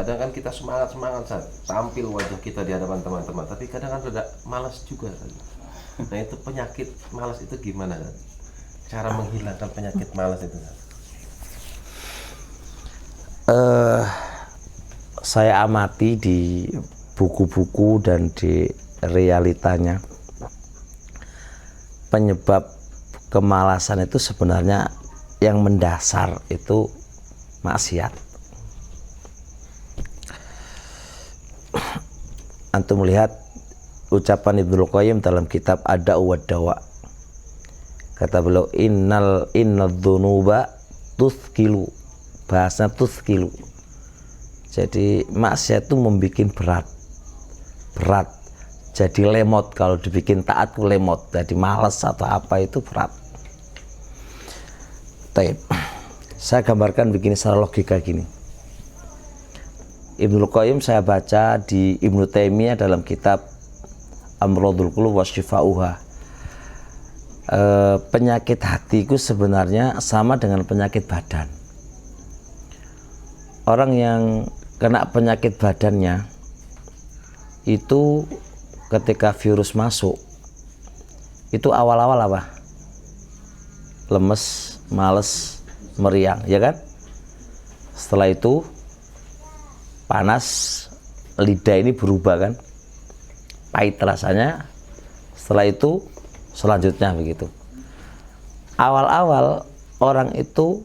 Kadang kan kita semangat saat tampil wajah kita di hadapan teman-teman, tapi kadang kan ada malas juga kan. Nah itu penyakit malas itu gimana kan? Cara menghilangkan penyakit malas itu kan? Saya amati di buku-buku dan di realitanya, penyebab kemalasan itu sebenarnya yang mendasar itu maksiat. Antum melihat ucapan Ibnu Qayyim dalam kitab Ad-Da'u wad-Dawa. Kata beliau, innal dzunuba tuthqilu. Bahasa tuthqilu. Jadi maksiat itu membuat berat. Jadi lemot, kalau dibikin taat itu lemot. Jadi malas atau apa itu berat. Taib. Saya gambarkan begini secara logika gini. Ibnu Qayyim saya baca di Ibnu Taimiyah dalam kitab Amradul Qulub wa Shifa'uha. Penyakit hatiku sebenarnya sama dengan penyakit badan. Orang yang kena penyakit badannya itu ketika virus masuk itu awal-awal apa? Lemes, males, meriang, ya kan? Setelah itu panas, lidah ini berubah kan, pahit rasanya. Setelah itu selanjutnya begitu. Awal-awal orang itu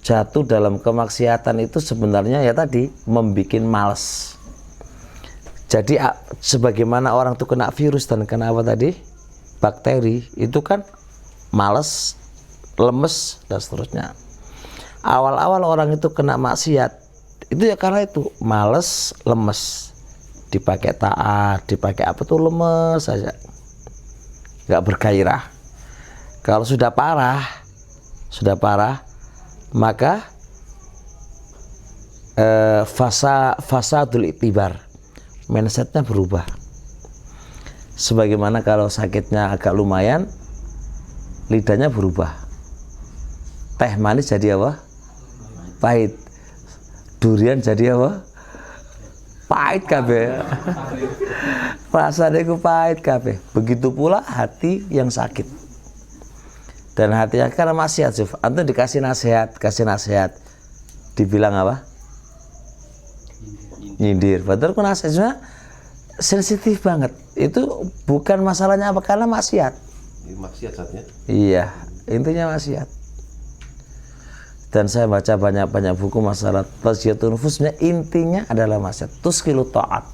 jatuh dalam kemaksiatan itu sebenarnya ya tadi membikin males. Jadi sebagaimana orang itu kena virus dan kena apa tadi, bakteri, itu kan males, lemes dan seterusnya. Awal-awal orang itu kena maksiat itu ya karena itu males, lemes, dipakai taat, dipakai apa tuh lemes saja, nggak bergairah. Kalau sudah parah maka fasadul iktibar, mindsetnya berubah. Sebagaimana kalau sakitnya agak lumayan, lidahnya berubah. Teh manis jadi apa? Pahit. Durian jadi apa? Pahit kabeh. Rasanya ku pahit kabeh. Begitu pula hati yang sakit. Dan hatinya karena maksiat, antum dikasih nasihat, dibilang apa? Nyindir. Padahal ku nasihatnya sensitif banget. Itu bukan masalahnya apa, karena maksiat. Maksiat saatnya. Iya, intinya maksiat. Dan saya baca banyak buku masalah tazkiyatun nufusnya, intinya adalah maksiat. Tuskilu ta'at.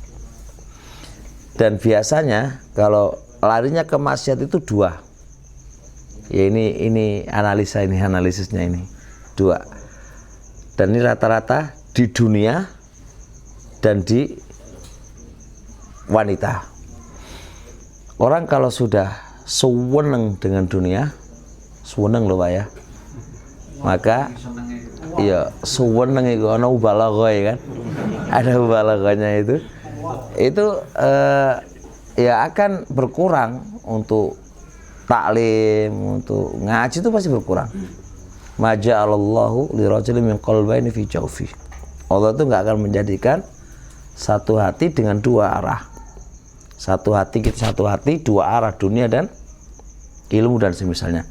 Dan biasanya kalau larinya ke maksiat itu dua. Ya ini analisisnya ini dua. Dan ini rata-rata di dunia dan di wanita. Orang kalau sudah seweneng dengan dunia, seweneng loh Pak ya, maka ya seweneng itu ada mubalaghah ya kan, ada mubalaghahnya itu ya akan berkurang untuk taklim, untuk ngaji itu pasti berkurang. Maja'alallahu lirajulin min qalbayni fi jawfi. Allah itu nggak akan menjadikan satu hati dengan dua arah. Satu hati, dua arah, dunia dan ilmu dan semisalnya.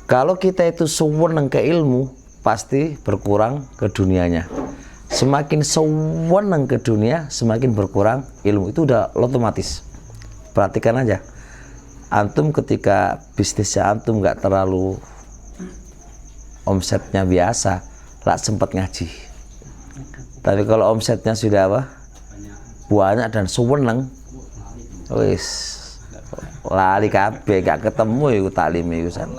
Kalau kita itu seweneng ke ilmu, pasti berkurang ke dunianya. Semakin seweneng ke dunia, semakin berkurang ilmu. Itu udah otomatis. Perhatikan aja. Antum ketika bisnisnya antum nggak terlalu omsetnya biasa, lah sempat ngaji. Tapi kalau omsetnya sudah apa? Banyak dan seweneng, wis lali kabeh, gak ketemu iku taklim iku san.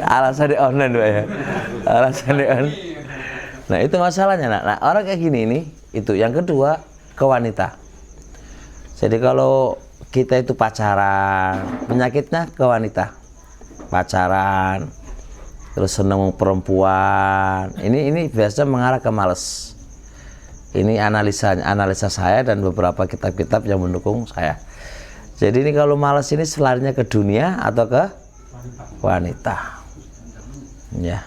Alasannya online Pak ya. Alasannya online. Nah, itu masalahnya. Nah, orang kayak gini ini itu. Yang kedua, ke wanita. Jadi kalau kita itu pacaran, penyakitnya ke wanita. Pacaran, terus seneng perempuan. Ini biasa mengarah ke males. Ini analisa saya dan beberapa kitab-kitab yang mendukung saya. Jadi ini kalau malas ini selarinya ke dunia atau ke wanita. Ya.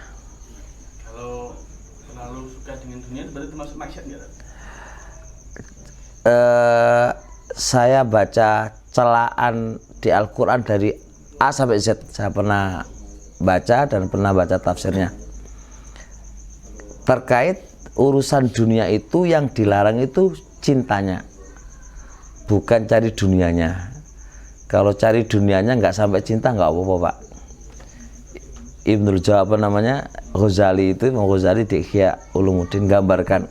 saya baca celaan di Al-Quran dari A sampai Z. Saya pernah baca dan pernah baca tafsirnya. Terkait urusan dunia itu yang dilarang itu cintanya, bukan cari dunianya. Kalau cari dunianya nggak sampai cinta nggak apa-apa, Pak. Ibnul Jawab Ghazali itu, Imam Ghazali di Ihya Ulumuddin gambarkan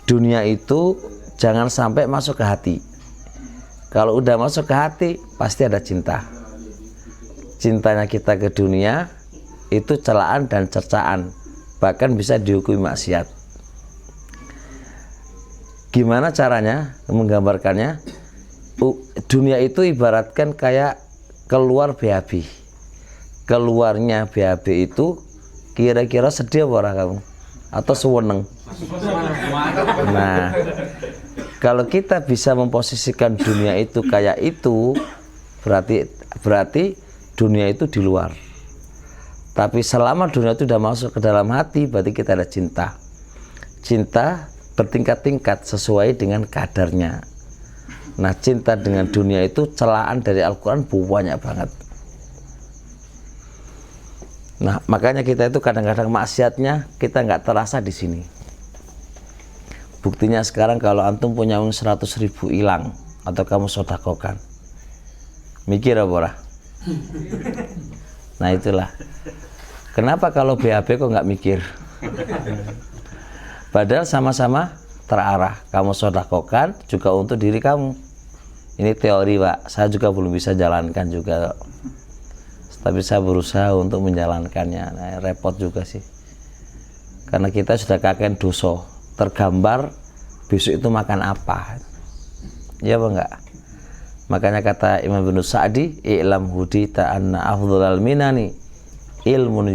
dunia itu jangan sampai masuk ke hati. Kalau udah masuk ke hati pasti ada cinta. Cintanya kita ke dunia itu celaan dan cercaan, bahkan bisa dihukumi maksiat. Gimana caranya menggambarkannya? Dunia itu ibaratkan kayak keluar BAB. Keluarnya BAB itu kira-kira sedih apa orang kamu? Atau seweneng? Nah, kalau kita bisa memposisikan dunia itu kayak itu, berarti dunia itu di luar. Tapi selama dunia itu sudah masuk ke dalam hati, berarti kita ada cinta. Cinta bertingkat-tingkat sesuai dengan kadarnya. Nah, cinta dengan dunia itu celaan dari Al-Quran banyak banget. Nah, makanya kita itu kadang-kadang maksiatnya kita nggak terasa di sini. Buktinya sekarang kalau antum punya uang 100.000 hilang atau kamu sodakokan, mikir apa ora? Nah itulah. Kenapa kalau BAB kok nggak mikir? Padahal sama-sama terarah. Kamu sodakokan juga untuk diri kamu. Ini teori, Pak. Saya juga belum bisa jalankan juga. Tapi saya berusaha untuk menjalankannya. Nah, repot juga sih. Karena kita sudah kakek dosa. Tergambar besok itu makan apa. Ya apa enggak? Makanya kata Imam bin Sa'di, i'lam hudita anna afdhalal minani ilmun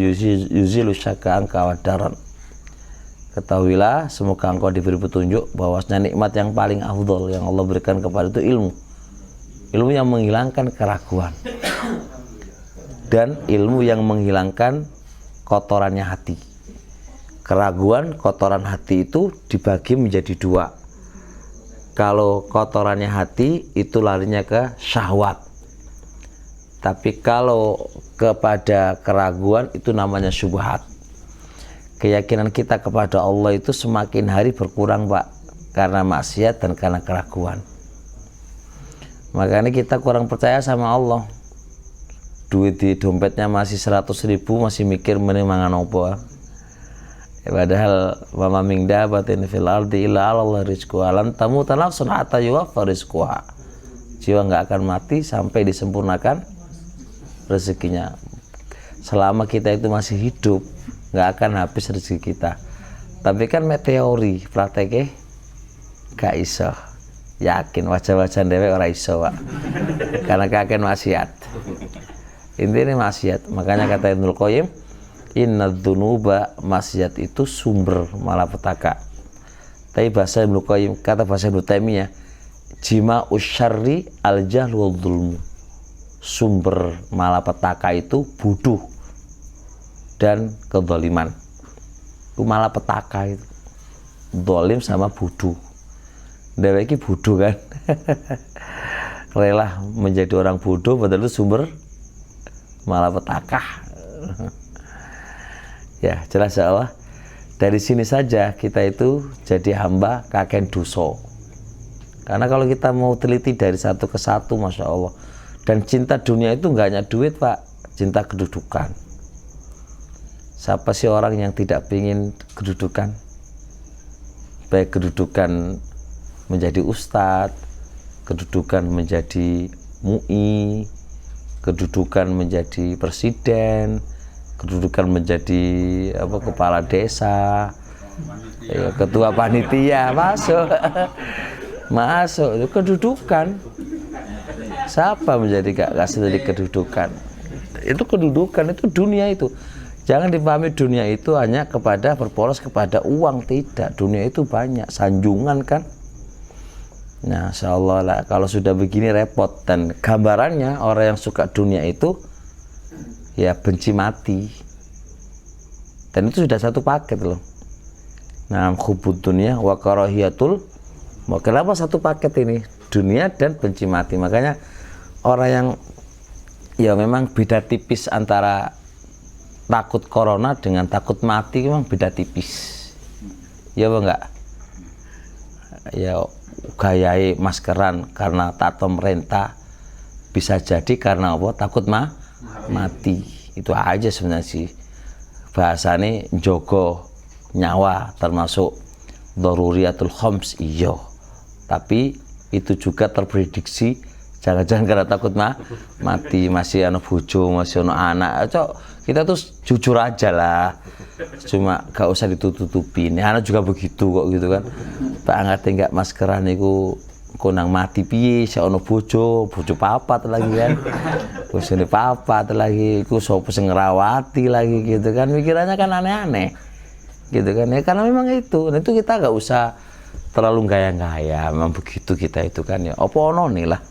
yuzilu syakka angka wadaran. Ketahuilah, semoga engkau diberi petunjuk bahwasanya nikmat yang paling afdhal yang Allah berikan kepada itu ilmu. Ilmu yang menghilangkan keraguan. Dan ilmu yang menghilangkan kotorannya hati. Keraguan, kotoran hati itu dibagi menjadi dua. Kalau kotorannya hati itu larinya ke syahwat. Tapi kalau kepada keraguan itu namanya syubhat. Keyakinan kita kepada Allah itu semakin hari berkurang, Pak, karena maksiat dan karena keraguan. Makanya kita kurang percaya sama Allah. Duit di dompetnya masih 100.000 masih mikir mangan apa. Padahal mama min dabatin fil ardi illa 'ala rizquha lan tamuta nafsun hatta yuwaffa rizquha. Jiwa nggak akan mati sampai disempurnakan rezekinya. Selama kita itu masih hidup, nggak akan habis rezeki kita. Tapi kan teori, prakteknya gak iso. Yakin wajah-wajah dewek ora iso, Pak. Karena kakek maksiat. Intinya maksiat. Makanya kata Ibnul Qayyim, inna dzunuba, maksiat itu sumber malapetaka. Tapi bahasa Ibnu Qayyim, kata bahasa Ibnu Taimiyah, jima usyarri al-jahl wal dzulmu. Sumber malapetaka itu bodoh dan kezaliman. Itu malapetaka itu. Zalim sama bodoh. Dewe iki bodoh kan. Rela menjadi orang bodoh padahal itu sumber malapetaka. Ya, jelas ya Allah. Dari sini saja kita itu jadi hamba kakek dosa. Karena kalau kita mau teliti dari satu ke satu, Masya Allah. Dan cinta dunia itu nggak hanya duit, Pak. Cinta kedudukan. Siapa sih orang yang tidak ingin kedudukan? Baik kedudukan menjadi ustadz, kedudukan menjadi MUI, kedudukan menjadi presiden, kedudukan menjadi kepala desa, ya, ketua panitia, masuk itu kedudukan. Siapa menjadi gak kasih dari kedudukan? Itu kedudukan, itu dunia itu. Jangan dipahami dunia itu hanya kepada berporos kepada uang, tidak. Dunia itu banyak, sanjungan kan. Nah, insyaallah lah, kalau sudah begini repot. Dan gambarannya orang yang suka dunia itu ya benci mati. Dan itu sudah satu paket loh. Nah, hubud dunia wa karahiyatul Mau kenapa satu paket ini? Dunia dan benci mati. Makanya orang yang ya memang beda tipis antara takut corona dengan takut mati, memang beda tipis. Ya apa enggak? Ya gayai maskeran karena tato pemerintah, bisa jadi karena apa? Takut mati. Itu aja sebenarnya sih. Bahasane njogo nyawa termasuk daruriyatul khams, iya. Tapi itu juga terprediksi jangan-jangan karena takut mati, masih ana bojo, masih ana anak. Cok, kita tuh jujur aja lah. Cuma gak usah ditutup-tutupin. Anak juga begitu kok gitu kan. Pak angate enggak maskeran iku konang mati piye, sik ana bojo papat lagi kan. Bojone papat lagi, iku sapa sing ngrawati lagi gitu kan. Pikirannya kan aneh-aneh. Gitu kan ya, karena memang itu. Nah, itu kita gak usah terlalu gaya-gaya, memang begitu kita itu kan ya. Apa ono nih lah.